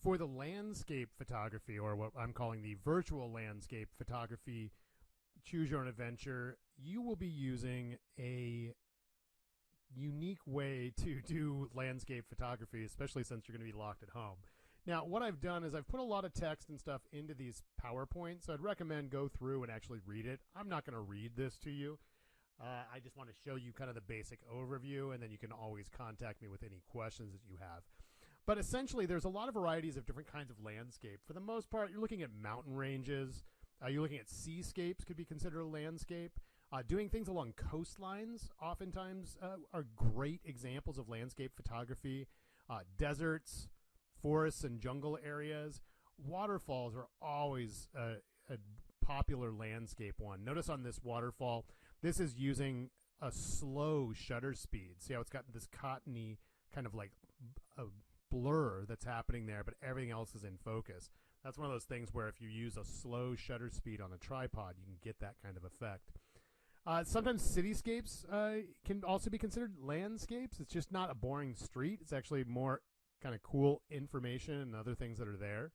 For the landscape photography, or what I'm calling the virtual landscape photography, choose your own adventure, you will be using a unique way to do landscape photography, especially since you're going to be locked at home. Now, what I've done is I've put a lot of text and stuff into these PowerPoints, so I'd recommend go through and actually read it. I'm not going to read this to you. I just want to show you kind of the basic overview, and then you can always contact me with any questions that you have. But essentially, there's a lot of varieties of different kinds of landscape. For the most part, you're looking at mountain ranges. You're looking at seascapes, could be considered a landscape. Doing things along coastlines oftentimes are great examples of landscape photography. Deserts, forests, and jungle areas. Waterfalls are always a popular landscape one. Notice on this waterfall, this is using a slow shutter speed. See how it's got this cottony kind of like a blur that's happening there, but everything else is in focus. That's one of those things where if you use a slow shutter speed on a tripod, you can get that kind of effect. Sometimes cityscapes can also be considered landscapes. It's just not a boring street. It's actually more kind of cool information and other things that are there.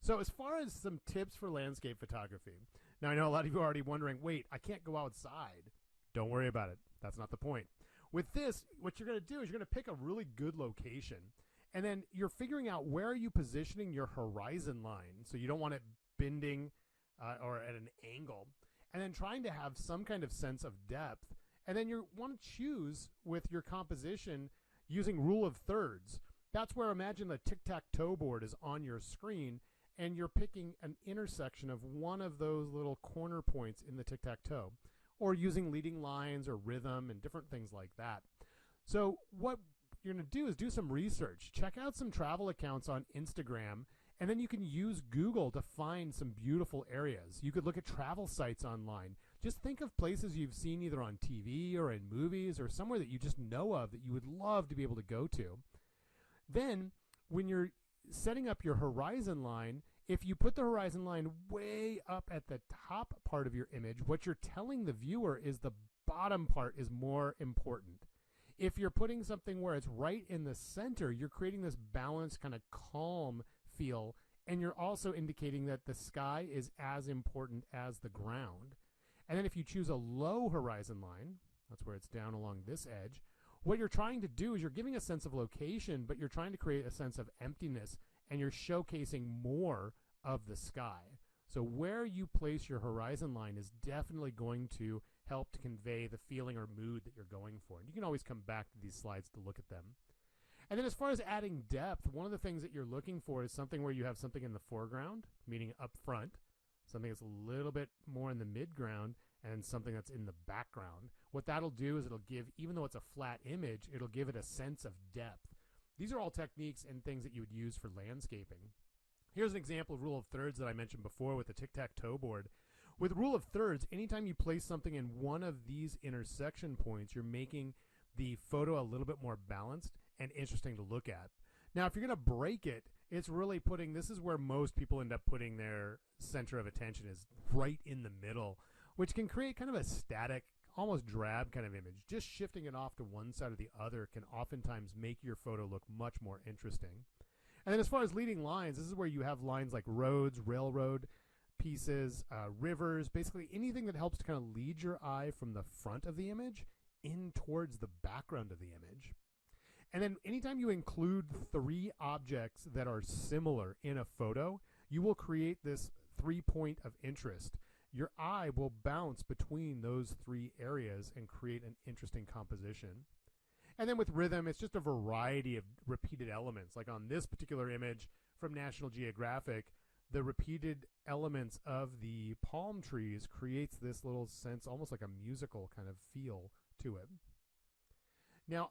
So as far as some tips for landscape photography, now I know a lot of you are already wondering, wait, I can't go outside. Don't worry about it. That's not the point. With this, what you're going to do is you're going to pick a really good location, and then you're figuring out where are you positioning your horizon line, so you don't want it bending or at an angle, and then trying to have some kind of sense of depth. And then you want to choose with your composition using rule of thirds. That's where, imagine the tic-tac-toe board is on your screen, and you're picking an intersection of one of those little corner points in the tic-tac-toe, or using leading lines or rhythm and different things like that. So what you're going to do is do some research. Check out some travel accounts on Instagram, and then you can use Google to find some beautiful areas. You could look at travel sites online. Just think of places you've seen either on TV or in movies or somewhere that you just know of that you would love to be able to go to. Then, when you're setting up your horizon line, if you put the horizon line way up at the top part of your image, what you're telling the viewer is the bottom part is more important. If you're putting something where it's right in the center, you're creating this balanced, kind of calm feel, and you're also indicating that the sky is as important as the ground. And then if you choose a low horizon line, that's where it's down along this edge, what you're trying to do is you're giving a sense of location, but you're trying to create a sense of emptiness, and you're showcasing more of the sky. So where you place your horizon line is definitely going to help to convey the feeling or mood that you're going for. And you can always come back to these slides to look at them. And then as far as adding depth, one of the things that you're looking for is something where you have something in the foreground, meaning up front, something that's a little bit more in the midground, and something that's in the background. What that'll do is it'll give, even though it's a flat image, it'll give it a sense of depth. These are all techniques and things that you would use for landscaping. Here's an example of rule of thirds that I mentioned before with the tic-tac-toe board. With rule of thirds, anytime you place something in one of these intersection points, you're making the photo a little bit more balanced and interesting to look at. Now, if you're going to break it, it's really putting, this is where most people end up putting their center of attention, is right in the middle, which can create kind of a static, almost drab kind of image. Just shifting it off to one side or the other can oftentimes make your photo look much more interesting. And then as far as leading lines, this is where you have lines like roads, railroad pieces, rivers, basically anything that helps to kind of lead your eye from the front of the image in towards the background of the image. And then anytime you include three objects that are similar in a photo, you will create this 3-point of interest. Your eye will bounce between those three areas and create an interesting composition. And then with rhythm, it's just a variety of repeated elements. Like on this particular image from National Geographic, the repeated elements of the palm trees creates this little sense, almost like a musical kind of feel to it. Now,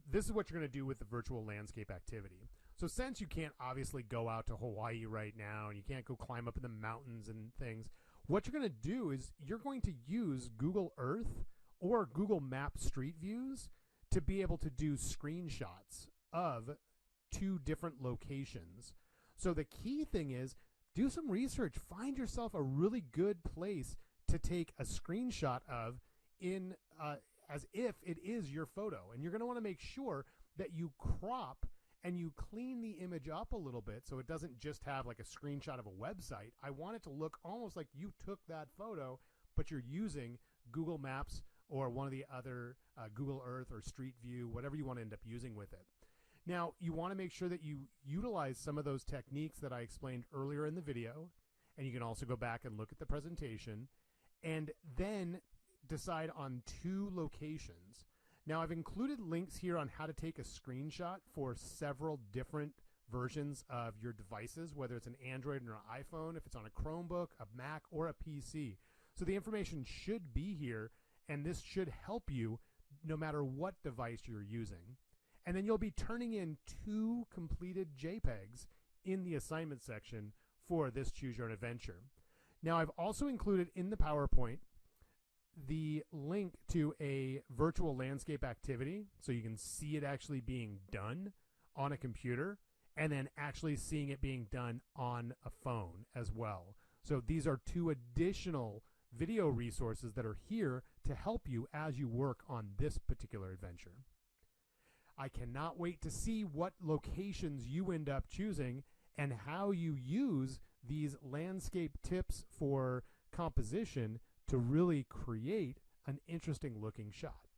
this is what you're going to do with the virtual landscape activity. So since you can't obviously go out to Hawaii right now, and you can't go climb up in the mountains and things, what you're going to do is you're going to use Google Earth or Google Maps Street Views to be able to do screenshots of 2 different locations. So the key thing is do some research. Find yourself a really good place to take a screenshot of in as if it is your photo. And you're going to want to make sure that you crop and you clean the image up a little bit so it doesn't just have like a screenshot of a website. I want it to look almost like you took that photo, but you're using Google Maps or one of the other Google Earth or Street View, whatever you want to end up using with it. Now, you want to make sure that you utilize some of those techniques that I explained earlier in the video, and you can also go back and look at the presentation, and then decide on 2 locations. Now, I've included links here on how to take a screenshot for several different versions of your devices, whether it's an Android or an iPhone, if it's on a Chromebook, a Mac, or a PC. So the information should be here, and this should help you no matter what device you're using. And then you'll be turning in 2 completed JPEGs in the assignment section for this Choose Your Own Adventure. Now, I've also included in the PowerPoint the link to a virtual landscape activity so you can see it actually being done on a computer and then actually seeing it being done on a phone as well. So these are 2 additional video resources that are here to help you as you work on this particular adventure. I cannot wait to see what locations you end up choosing and how you use these landscape tips for composition to really create an interesting looking shot.